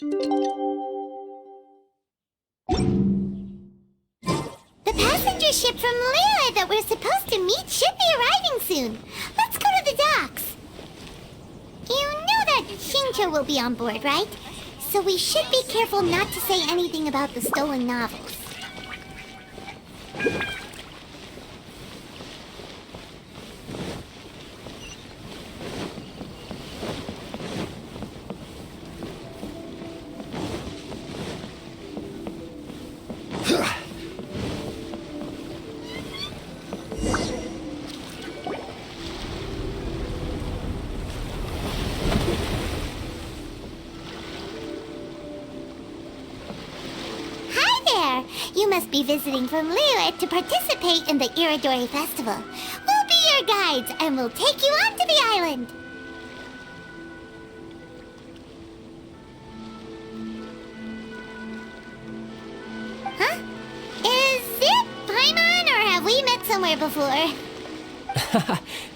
The passenger ship from Liyue that we're supposed to meet should be arriving soon. Let's go to the docks. You know that Shincho will be on board, right? So we should be careful not to say anything about the stolen novels. You must be visiting from Liyue to participate in the Iridori Festival. We'll be your guides, and we'll take you onto the island. Huh? Is it Paimon, or have we met somewhere before?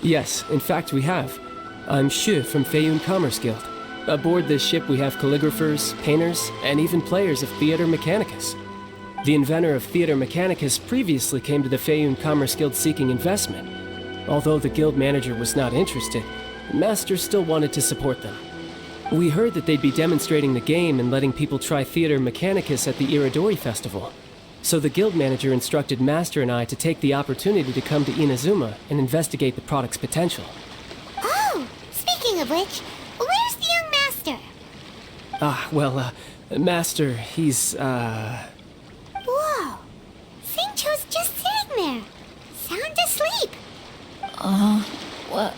Yes, in fact we have. I'm Shu from Feiyun Commerce Guild. Aboard this ship we have calligraphers, painters, and even players of Theater Mechanicus. The inventor of Theater Mechanicus previously came to the Feiyun Commerce Guild seeking investment. Although the guild manager was not interested, the master still wanted to support them. We heard that they'd be demonstrating the game and letting people try Theater Mechanicus at the Iridori Festival. So the guild manager instructed Master and I to take the opportunity to come to Inazuma and investigate the product's potential. Oh, speaking of which, where's the young master? Master, he's, Whoa! Singcho's just sitting there, sound asleep. What?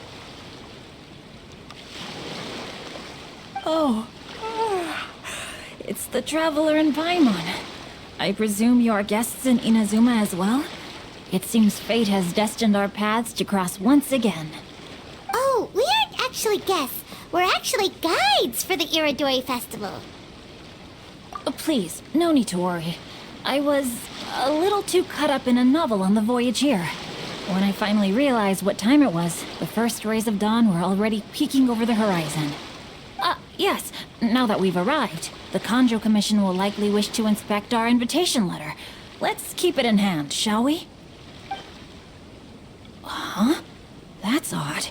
Oh, it's the Traveler and Paimon. I presume you are guests in Inazuma as well? It seems fate has destined our paths to cross once again. Oh, we aren't actually guests. We're actually guides for the Iridori Festival. Please, no need to worry. I was a little too caught up in a novel on the voyage here. When I finally realized what time it was, the first rays of dawn were already peeking over the horizon. Yes, now that we've arrived, the Kanjo Commission will likely wish to inspect our invitation letter. Let's keep it in hand, shall we? Huh? That's odd.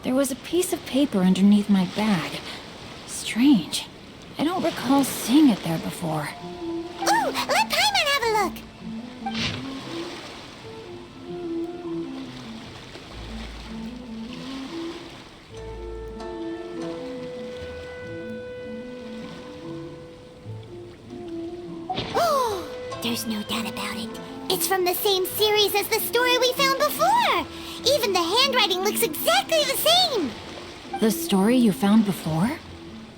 There was a piece of paper underneath my bag. Strange. I don't recall seeing it there before. Ooh, let Paimon have a look! Oh, there's no doubt about it. It's from the same series as the story we found before! Even the handwriting looks exactly the same! The story you found before?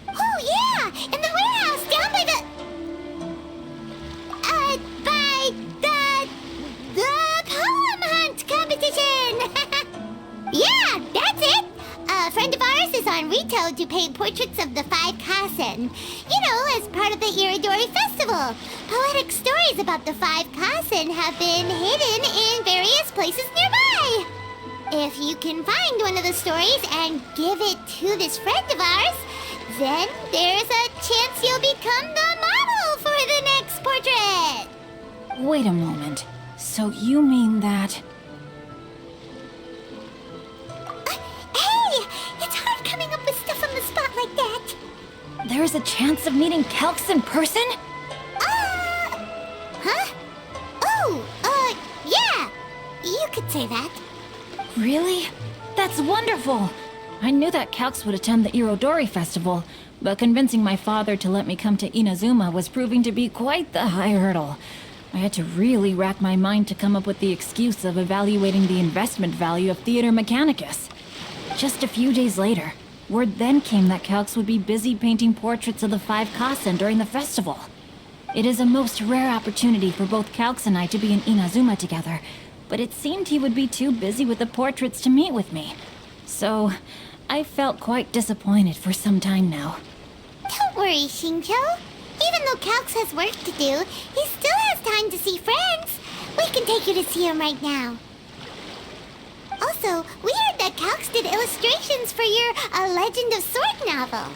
Oh, yeah! In the warehouse down by the... poem hunt competition! Yeah, that's it! A friend of ours is on Rito to paint portraits of the 5 Kasen. You know, as part of the Iridori Festival. Poetic stories about the 5 Kasen have been hidden in various places nearby. If you can find one of the stories and give it to this friend of ours, then there's a chance you'll become the model for the next portrait! Wait a moment. So you mean that... Hey! It's hard coming up with stuff on the spot like that! There's a chance of meeting Calx in person? Huh? Oh, yeah! You could say that. Really? That's wonderful! I knew that Calx would attend the Irodori Festival, but convincing my father to let me come to Inazuma was proving to be quite the high hurdle. I had to really rack my mind to come up with the excuse of evaluating the investment value of Theater Mechanicus. Just a few days later, word then came that Calx would be busy painting portraits of the 5 Kasen during the festival. It is a most rare opportunity for both Calx and I to be in Inazuma together, but it seemed he would be too busy with the portraits to meet with me. So, I felt quite disappointed for some time now. Don't worry, Shincho. Even though Calx has work to do, he still has time to see friends. We can take you to see him right now. Also, we heard that Calx did illustrations for your A Legend of Sword novel.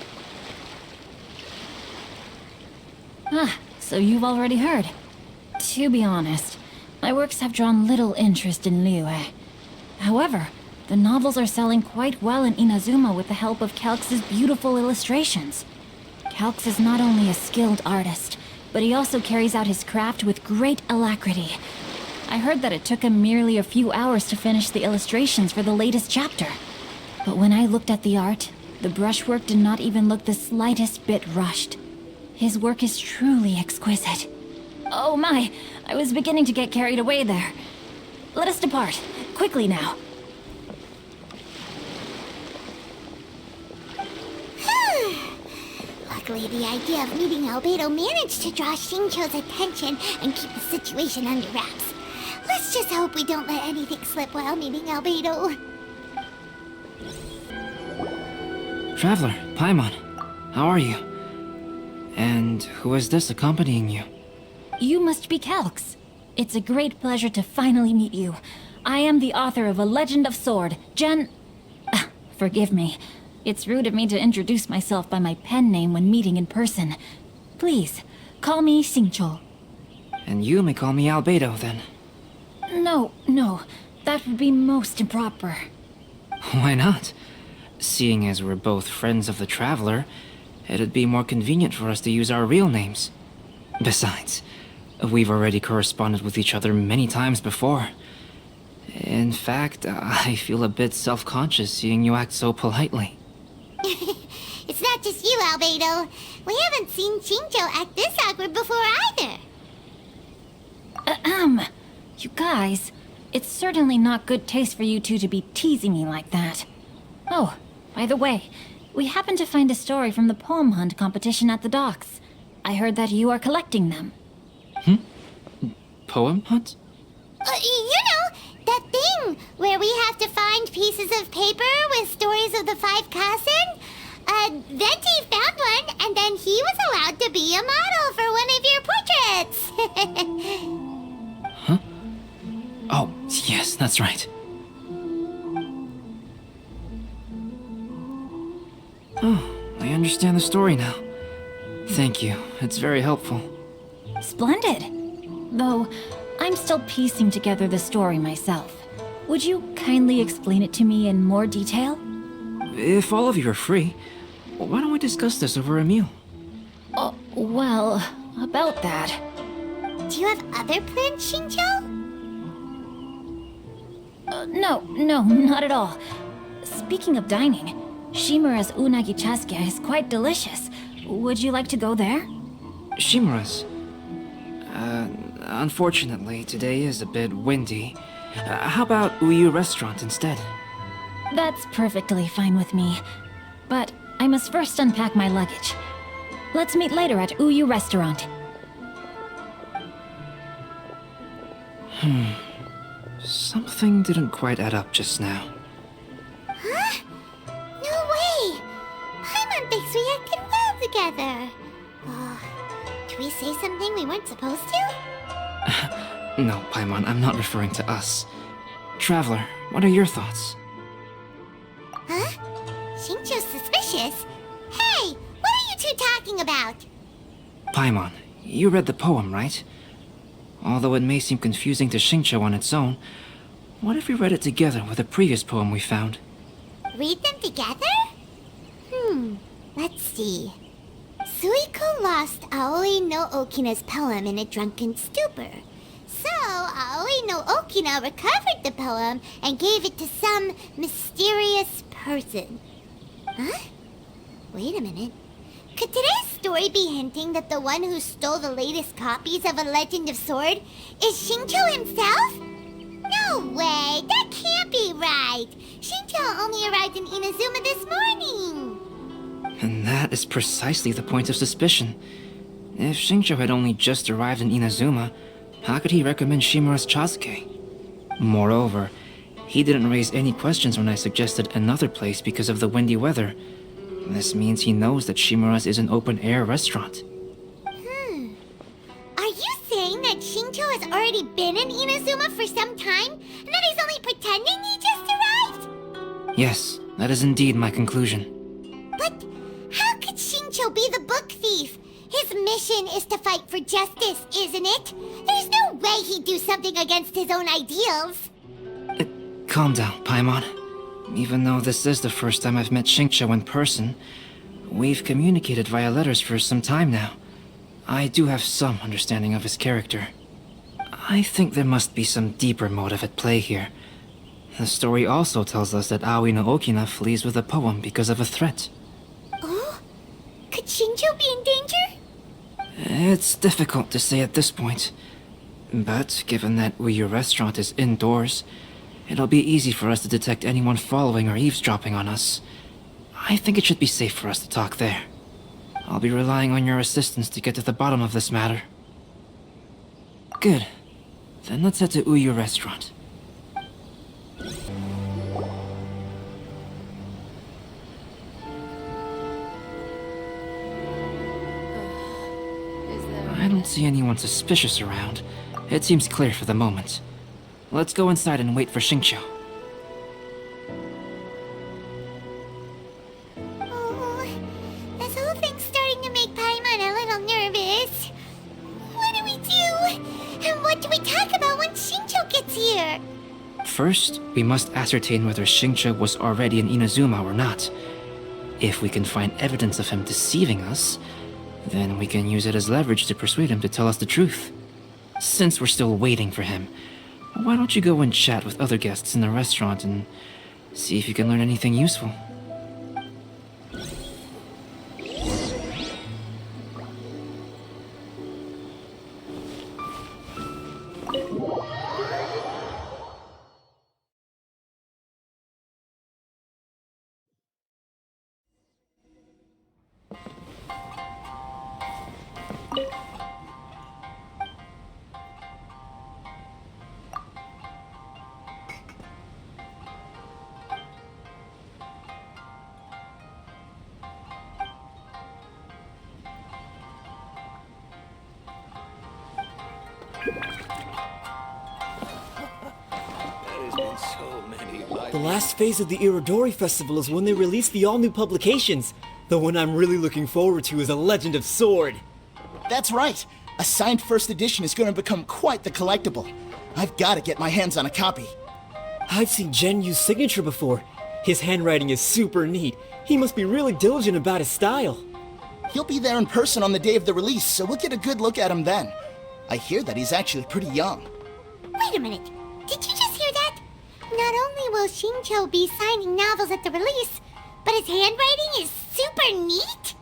Ah, so you've already heard. To be honest, my works have drawn little interest in Liyue. However, the novels are selling quite well in Inazuma with the help of Calx's beautiful illustrations. Calx is not only a skilled artist, but he also carries out his craft with great alacrity. I heard that it took him merely a few hours to finish the illustrations for the latest chapter. But when I looked at the art, the brushwork did not even look the slightest bit rushed. His work is truly exquisite. Oh my, I was beginning to get carried away there. Let us depart, quickly now. Luckily, the idea of meeting Albedo managed to draw Xingqiu's attention and keep the situation under wraps. Let's just hope we don't let anything slip while meeting Albedo. Traveler, Paimon, how are you? And who is this accompanying you? You must be Calx. It's a great pleasure to finally meet you. I am the author of A Legend of Sword, Forgive me. It's rude of me to introduce myself by my pen name when meeting in person. Please, call me Xingqiu. And you may call me Albedo, then. No, that would be most improper. Why not? Seeing as we're both friends of the Traveler, it'd be more convenient for us to use our real names. Besides, we've already corresponded with each other many times before. In fact, I feel a bit self-conscious seeing you act so politely. It's not just you, Albedo. We haven't seen Xingqiu act this awkward before either. You guys, it's certainly not good taste for you two to be teasing me like that. Oh, by the way, we happened to find a story from the poem hunt competition at the docks. I heard that you are collecting them. Poem hunt? That thing where we have to find pieces of paper with stories of the 5 Kassen. Venti found one, and then he was allowed to be a model for one of your portraits. Huh? Oh, yes, that's right. Oh, I understand the story now. Thank you, it's very helpful. Splendid. Though, I'm still piecing together the story myself. Would you kindly explain it to me in more detail? If all of you are free, why don't we discuss this over a meal? Oh, well, about that. Do you have other plans, Xingqiu? No, not at all. Speaking of dining, Shimura's unagi chasuke is quite delicious. Would you like to go there? Shimura's? Unfortunately, today is a bit windy. How about Uyu Restaurant instead? That's perfectly fine with me. But I must first unpack my luggage. Let's meet later at Uyu Restaurant. Something didn't quite add up just now. Huh? No way! Paimon thinks we acted well together. Did we say something we weren't supposed to? No, Paimon, I'm not referring to us. Traveler, what are your thoughts? Huh? Xingqiu's suspicious? Hey, what are you two talking about? Paimon, you read the poem, right? Although it may seem confusing to Xingqiu on its own, what if we read it together with a previous poem we found? Read them together? Let's see. Suiko lost Aoi no Okina's poem in a drunken stupor. So, Aoi no Okina recovered the poem and gave it to some mysterious person. Huh? Wait a minute. Could today's story be hinting that the one who stole the latest copies of A Legend of Sword is Xingqiu himself? No way! That can't be right! Xingqiu only arrived in Inazuma this morning! And that is precisely the point of suspicion. If Xingqiu had only just arrived in Inazuma, how could he recommend Shimura's chasuke? Moreover, he didn't raise any questions when I suggested another place because of the windy weather. This means he knows that Shimura's is an open-air restaurant. Are you saying that Xingqiu has already been in Inazuma for some time, and that he's only pretending he just arrived? Yes, that is indeed my conclusion. But how could Xingqiu be the book thief? His mission is to fight for justice, isn't it? There's no way he'd do something against his own ideals. Calm down, Paimon. Even though this is the first time I've met Xingqiu in person, we've communicated via letters for some time now. I do have some understanding of his character. I think there must be some deeper motive at play here. The story also tells us that Aoi no Okina flees with a poem because of a threat. Oh? Could Xingqiu be in danger? It's difficult to say at this point. But given that Liyue restaurant is indoors, it'll be easy for us to detect anyone following or eavesdropping on us. I think it should be safe for us to talk there. I'll be relying on your assistance to get to the bottom of this matter. Good. Then let's head to Liyue restaurant. I don't see anyone suspicious around. It seems clear for the moment. Let's go inside and wait for Xingqiu. Oh, this whole thing's starting to make Paimon a little nervous. What do we do? And what do we talk about when Xingqiu gets here? First, we must ascertain whether Xingqiu was already in Inazuma or not. If we can find evidence of him deceiving us, then we can use it as leverage to persuade him to tell us the truth. Since we're still waiting for him, why don't you go and chat with other guests in the restaurant and see if you can learn anything useful? The last phase of the Irodori Festival is when they release the all-new publications. The one I'm really looking forward to is A Legend of Sword. That's right. A signed first edition is going to become quite the collectible. I've got to get my hands on a copy. I've seen Genyu's signature before. His handwriting is super neat. He must be really diligent about his style. He'll be there in person on the day of the release, so we'll get a good look at him then. I hear that he's actually pretty young. Wait a minute. Did you just hear that? Not only will Xingqiu be signing novels at the release, but his handwriting is super neat?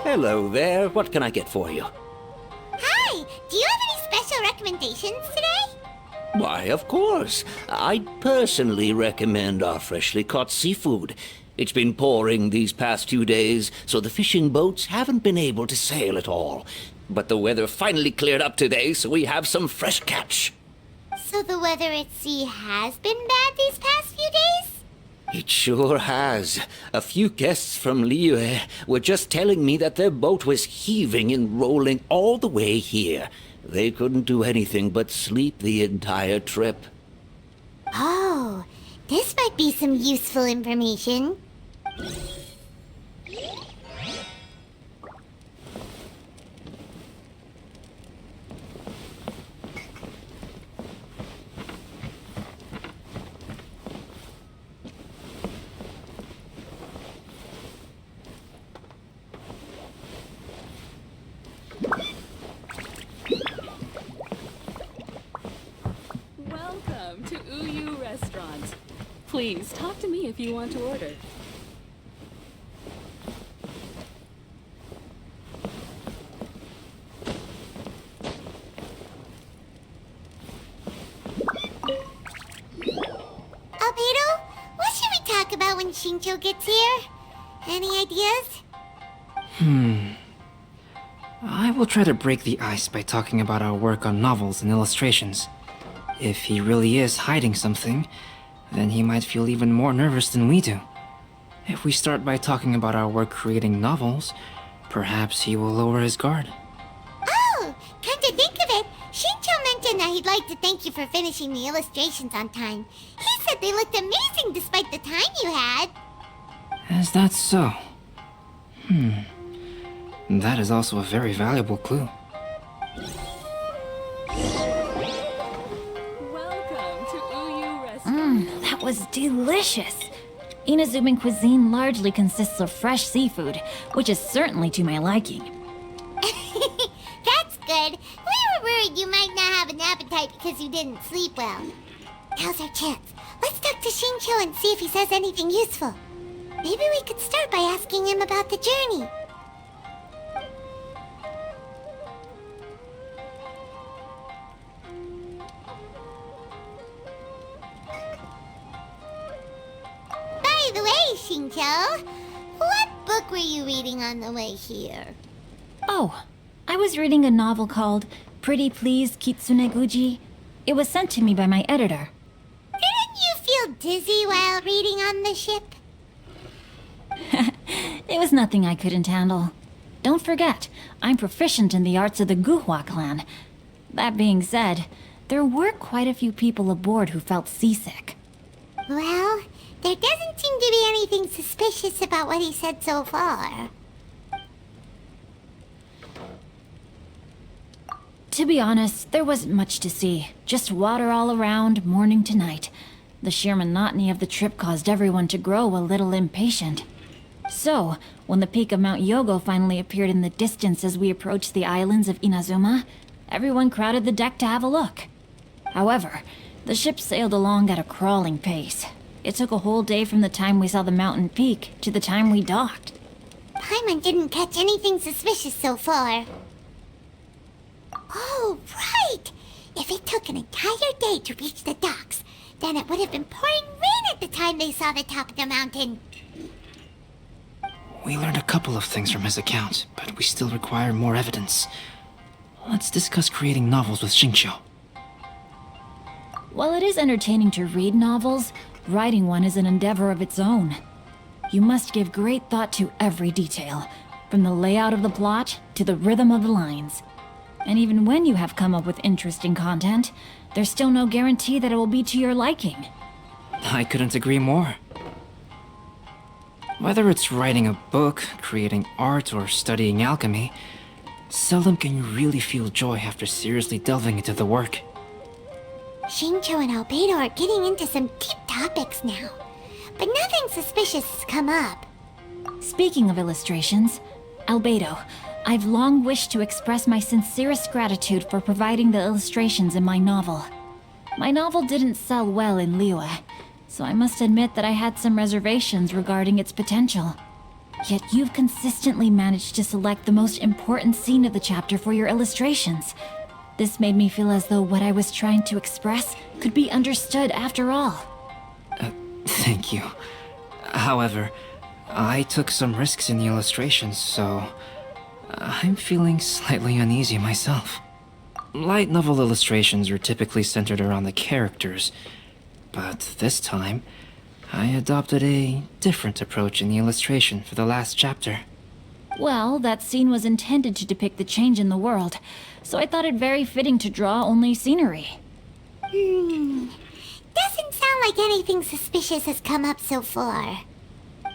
Hello there. What can I get for you? Hi! Do you have any special recommendations today? Why, of course. I'd personally recommend our freshly caught seafood. It's been pouring these past 2 days, so the fishing boats haven't been able to sail at all. But the weather finally cleared up today, so we have some fresh catch. So the weather at sea has been bad these past few days? It sure has. A few guests from Liyue were just telling me that their boat was heaving and rolling all the way here. They couldn't do anything but sleep the entire trip. Oh, this might be some useful information. Welcome to Liyue Restaurant. Please talk to me if you want to order. Albedo, what should we talk about when Xingqiu gets here? Any ideas? I will try to break the ice by talking about our work on novels and illustrations. If he really is hiding something, then he might feel even more nervous than we do. If we start by talking about our work creating novels, perhaps he will lower his guard. Oh, come to think of it, Xingqiu meant mentioned that he'd like to thank you for finishing the illustrations on time. He said they looked amazing despite the time you had. Is that so? That is also a very valuable clue. Welcome to Uyu Restaurant. That was delicious. Inazuman cuisine largely consists of fresh seafood, which is certainly to my liking. That's good. We were worried you might not have an appetite because you didn't sleep well. Now's our chance. Let's talk to Shincho and see if he says anything useful. Maybe we could start by asking him about the journey. By the way, Shincho, what book were you reading on the way here? Oh, I was reading a novel called Pretty Please Kitsune Guji. It was sent to me by my editor. Didn't you feel dizzy while reading on the ship? It was nothing I couldn't handle. Don't forget, I'm proficient in the arts of the Guhua clan. That being said, there were quite a few people aboard who felt seasick. Well, there doesn't seem to be anything suspicious about what he said so far. To be honest, there wasn't much to see. Just water all around, morning to night. The sheer monotony of the trip caused everyone to grow a little impatient. So, when the peak of Mount Yogo finally appeared in the distance as we approached the islands of Inazuma, everyone crowded the deck to have a look. However, the ship sailed along at a crawling pace. It took a whole day from the time we saw the mountain peak to the time we docked. Paimon didn't catch anything suspicious so far. Oh, right! If it took an entire day to reach the docks, then it would have been pouring rain at the time they saw the top of the mountain. We learned a couple of things from his account, but we still require more evidence. Let's discuss creating novels with Shincho. While it is entertaining to read novels, writing one is an endeavor of its own. You must give great thought to every detail, from the layout of the plot to the rhythm of the lines. And even when you have come up with interesting content, there's still no guarantee that it will be to your liking. I couldn't agree more. Whether it's writing a book, creating art, or studying alchemy, seldom can you really feel joy after seriously delving into the work. Shincho and Albedo are getting into some deep topics now, but nothing suspicious has come up. Speaking of illustrations, Albedo, I've long wished to express my sincerest gratitude for providing the illustrations in my novel. My novel didn't sell well in Liyue, so I must admit that I had some reservations regarding its potential. Yet you've consistently managed to select the most important scene of the chapter for your illustrations. This made me feel as though what I was trying to express could be understood after all. Thank you. However, I took some risks in the illustrations, so I'm feeling slightly uneasy myself. Light novel illustrations are typically centered around the characters, but this time, I adopted a different approach in the illustration for the last chapter. Well, that scene was intended to depict the change in the world, so I thought it very fitting to draw only scenery. Doesn't sound like anything suspicious has come up so far.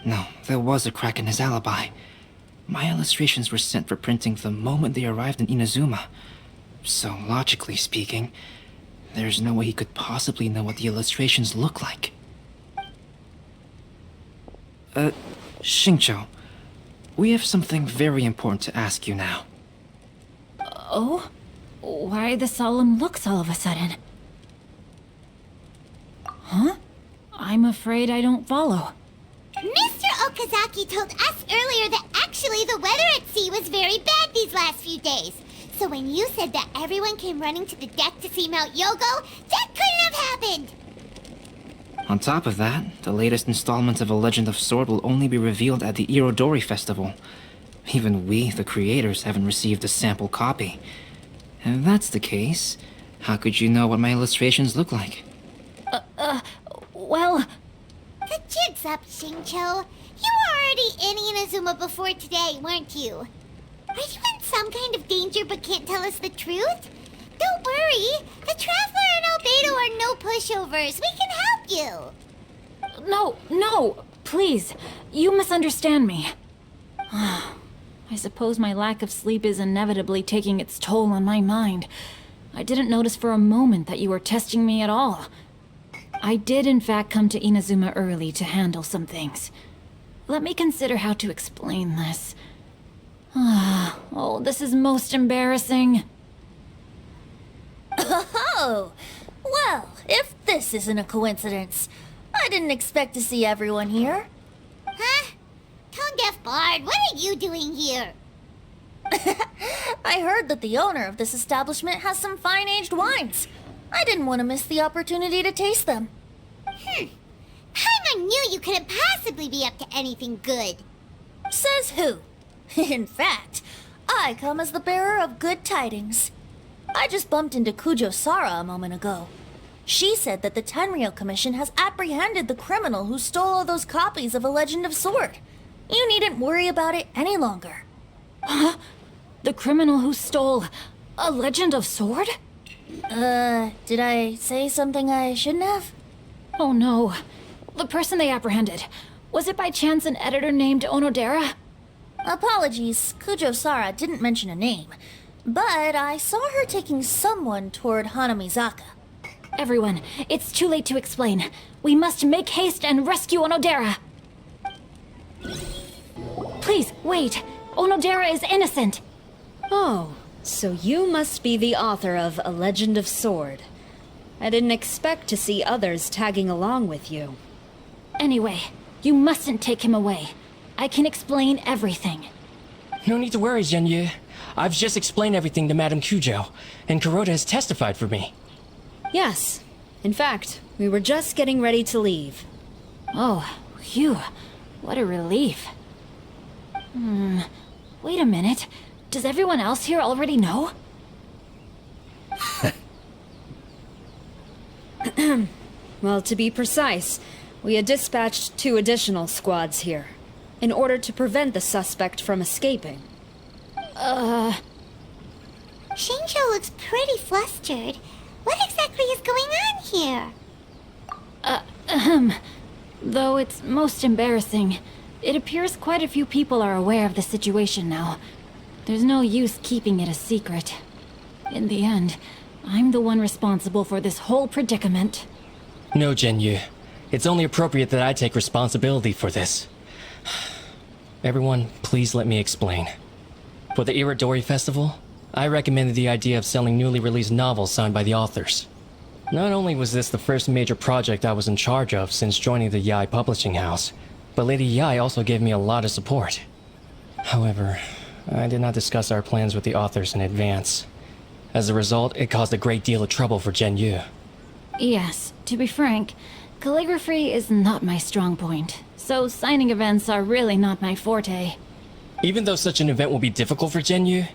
No, there was a crack in his alibi. My illustrations were sent for printing the moment they arrived in Inazuma. So, logically speaking, there's no way he could possibly know what the illustrations look like. Shincho, we have something very important to ask you now. Oh? Why the solemn looks all of a sudden? Huh? I'm afraid I don't follow. Mr. Okazaki told us earlier that actually the weather at sea was very bad these last few days. So when you said that everyone came running to the deck to see Mount Yogo, that couldn't have happened! On top of that, the latest installment of A Legend of Sword will only be revealed at the Irodori Festival. Even we, the creators, haven't received a sample copy. If that's the case, how could you know what my illustrations look like? Well, The jig's up, Shincho. You were already in Inazuma before today, weren't you? Are you in some kind of danger but can't tell us the truth? Don't worry. worry. The Traveler and Albedo are no pushovers. We can help you. No, please. You misunderstand me. I suppose my lack of sleep is inevitably taking its toll on my mind. I didn't notice for a moment that you were testing me at all. I did in fact come to Inazuma early to handle some things. Let me consider how to explain this. Oh, this is most embarrassing. Oh, well, if this isn't a coincidence, I didn't expect to see everyone here. Huh? Tone-deaf Bard, what are you doing here? I heard that the owner of this establishment has some fine-aged wines. I didn't want to miss the opportunity to taste them. Paimon knew you couldn't possibly be up to anything good. Says who? In fact, I come as the bearer of good tidings. I just bumped into Kujo Sara a moment ago. She said that the Tenryou Commission has apprehended the criminal who stole all those copies of A Legend of Sword. You needn't worry about it any longer. Huh? The criminal who stole A Legend of Sword? Did I say something I shouldn't have? Oh no. The person they apprehended. Was it by chance an editor named Onodera? Apologies, Kujo Sara didn't mention a name. But I saw her taking someone toward Hanamizaka. Everyone, it's too late to explain. We must make haste and rescue Onodera. Please, wait. Onodera is innocent. Oh, so you must be the author of A Legend of Sword. I didn't expect to see others tagging along with you. Anyway, you mustn't take him away. I can explain everything. No need to worry, Genyu. I've just explained everything to Madame Kujo, and Kuroda has testified for me. Yes. In fact, we were just getting ready to leave. Oh, phew. What a relief. Wait a minute. Does everyone else here already know? Well, to be precise, we had dispatched 2 additional squads here, in order to prevent the suspect from escaping. Shinjo looks pretty flustered. What exactly is going on here? Though it's most embarrassing, it appears quite a few people are aware of the situation now. There's no use keeping it a secret. In the end, I'm the one responsible for this whole predicament. No, Genyu. It's only appropriate that I take responsibility for this. Everyone, please let me explain. For the Irodori Festival, I recommended the idea of selling newly released novels signed by the authors. Not only was this the first major project I was in charge of since joining the Yae publishing house, but Lady Yae also gave me a lot of support. However, I did not discuss our plans with the authors in advance. As a result, it caused a great deal of trouble for Genyu. Yes, to be frank, calligraphy is not my strong point, so signing events are really not my forte. Even though such an event will be difficult for Genyu,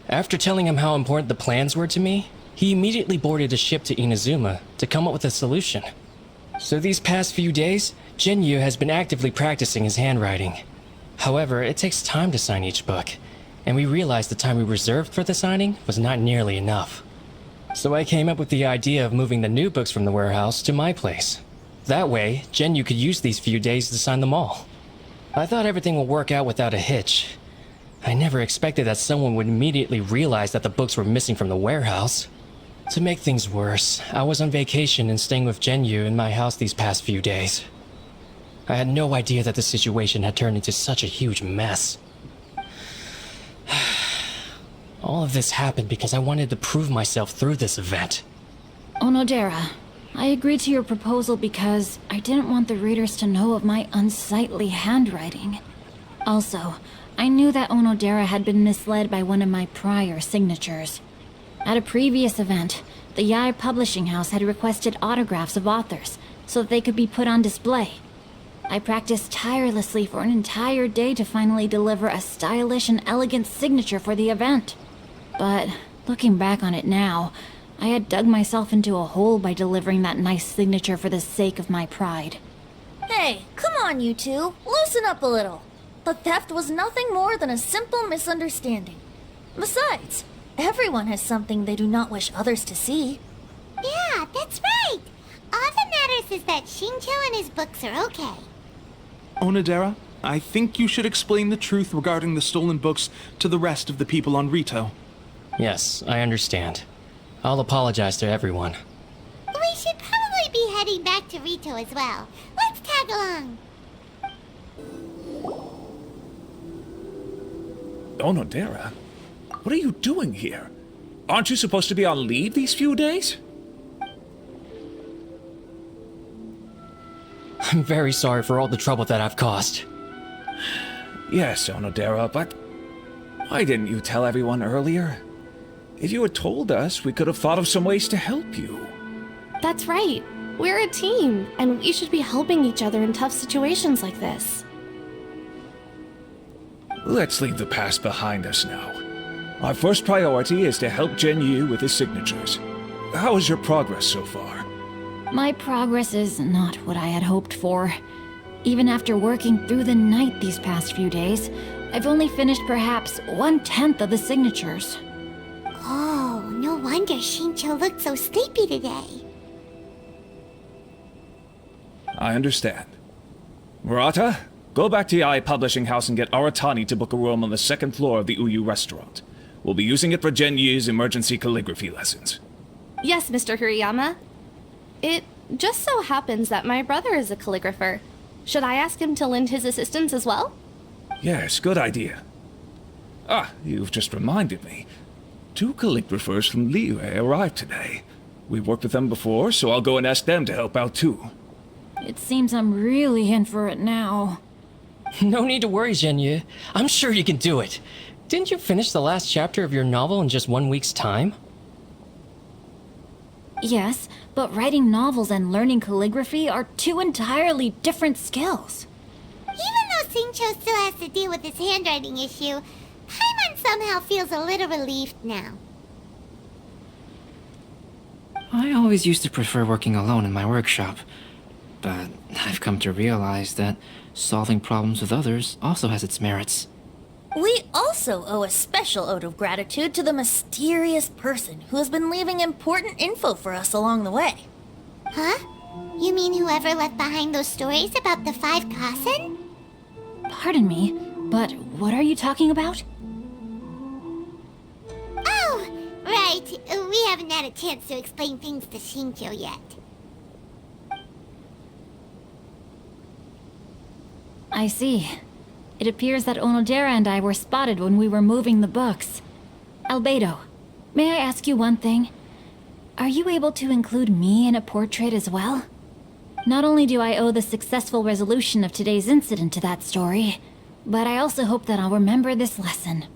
after telling him how important the plans were to me, he immediately boarded a ship to Inazuma to come up with a solution. So these past few days, Genyu has been actively practicing his handwriting. However, it takes time to sign each book, and we realized the time we reserved for the signing was not nearly enough. So I came up with the idea of moving the new books from the warehouse to my place. That way, Genyu could use these few days to sign them all. I thought everything would work out without a hitch. I never expected that someone would immediately realize that the books were missing from the warehouse. To make things worse, I was on vacation and staying with Genyu in my house these past few days. I had no idea that the situation had turned into such a huge mess. All of this happened because I wanted to prove myself through this event. Onodera, I agreed to your proposal because I didn't want the readers to know of my unsightly handwriting. Also, I knew that Onodera had been misled by one of my prior signatures. At a previous event, the Yae publishing house had requested autographs of authors so that they could be put on display. I practiced tirelessly for an entire day to finally deliver a stylish and elegant signature for the event. But looking back on it now, I had dug myself into a hole by delivering that nice signature for the sake of my pride. Hey, come on, you two. Loosen up a little. The theft was nothing more than a simple misunderstanding. Besides, Everyone has something they do not wish others to see. Yeah, that's right. All that matters is that Shincho and his books are okay. Onodera, I think you should explain the truth regarding the stolen books to the rest of the people on Rito. Yes, I understand. I'll apologize to everyone. We should probably be heading back to Rito as well. Let's tag along. Onodera? What are you doing here? Aren't you supposed to be on leave these few days? I'm very sorry for all the trouble that I've caused. Yes, Onodera, but why didn't you tell everyone earlier? If you had told us, we could have thought of some ways to help you. That's right. We're a team, and we should be helping each other in tough situations like this. Let's leave the past behind us now. Our first priority is to help Genyu with his signatures. How is your progress so far? My progress is not what I had hoped for. Even after working through the night these past few days, I've only finished perhaps 1/10 of the signatures. Oh, no wonder Shincho looked so sleepy today. I understand. Murata, go back to Yae Publishing House and get Aratani to book a room on the second floor of the Uyu restaurant. We'll be using it for Genyu's emergency calligraphy lessons. Yes, Mr. Hirayama. It just so happens that my brother is a calligrapher. Should I ask him to lend his assistance as well? Yes, good idea. Ah, you've just reminded me. 2 calligraphers from Liyue arrived today. We've worked with them before, so I'll go and ask them to help out too. It seems I'm really in for it now. No need to worry, Genyu. I'm sure you can do it. Didn't you finish the last chapter of your novel in just 1 week's time? Yes, but writing novels and learning calligraphy are 2 entirely different skills. Even though Shincho still has to deal with his handwriting issue, Paimon somehow feels a little relieved now. I always used to prefer working alone in my workshop, but I've come to realize that solving problems with others also has its merits. We also owe a special ode of gratitude to the mysterious person who has been leaving important info for us along the way. Huh? You mean whoever left behind those stories about the 5 Kasen? Pardon me, but what are you talking about? Oh, right. We haven't had a chance to explain things to Shincho yet. I see. It appears that Onodera and I were spotted when we were moving the books. Albedo, may I ask you one thing? Are you able to include me in a portrait as well? Not only do I owe the successful resolution of today's incident to that story, but I also hope that I'll remember this lesson.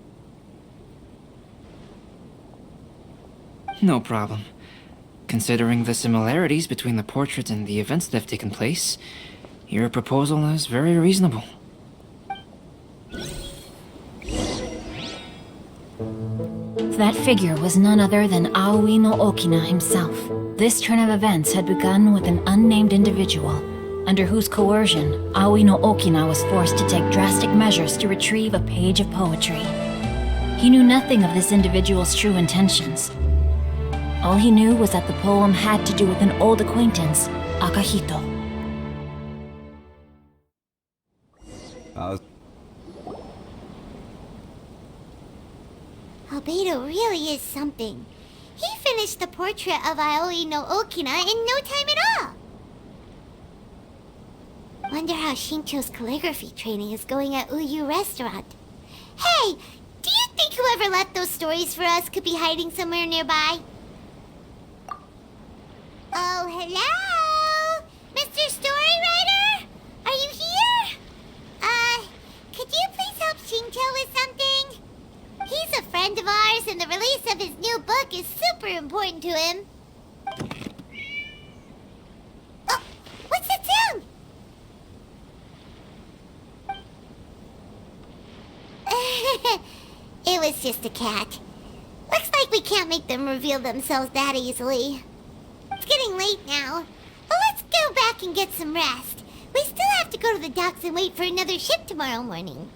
No problem. Considering the similarities between the portrait and the events that have taken place, your proposal is very reasonable. That figure was none other than Aoi no Okina himself. This turn of events had begun with an unnamed individual, under whose coercion, Aoi no Okina was forced to take drastic measures to retrieve a page of poetry. He knew nothing of this individual's true intentions. All he knew was that the poem had to do with an old acquaintance, Akahito. Albedo really is something. He finished the portrait of Aoi no Okina in no time at all. Wonder how Shincho's calligraphy training is going at Uyu Restaurant. Hey, do you think whoever left those stories for us could be hiding somewhere nearby? Oh, hello? Mr. Storywriter? Are you here? Could you please help Shincho with something? He's a friend of ours, and the release of his new book is super important to him. Oh, what's that sound? It was just a cat. Looks like we can't make them reveal themselves that easily. It's getting late now. But let's go back and get some rest. We still have to go to the docks and wait for another ship tomorrow morning.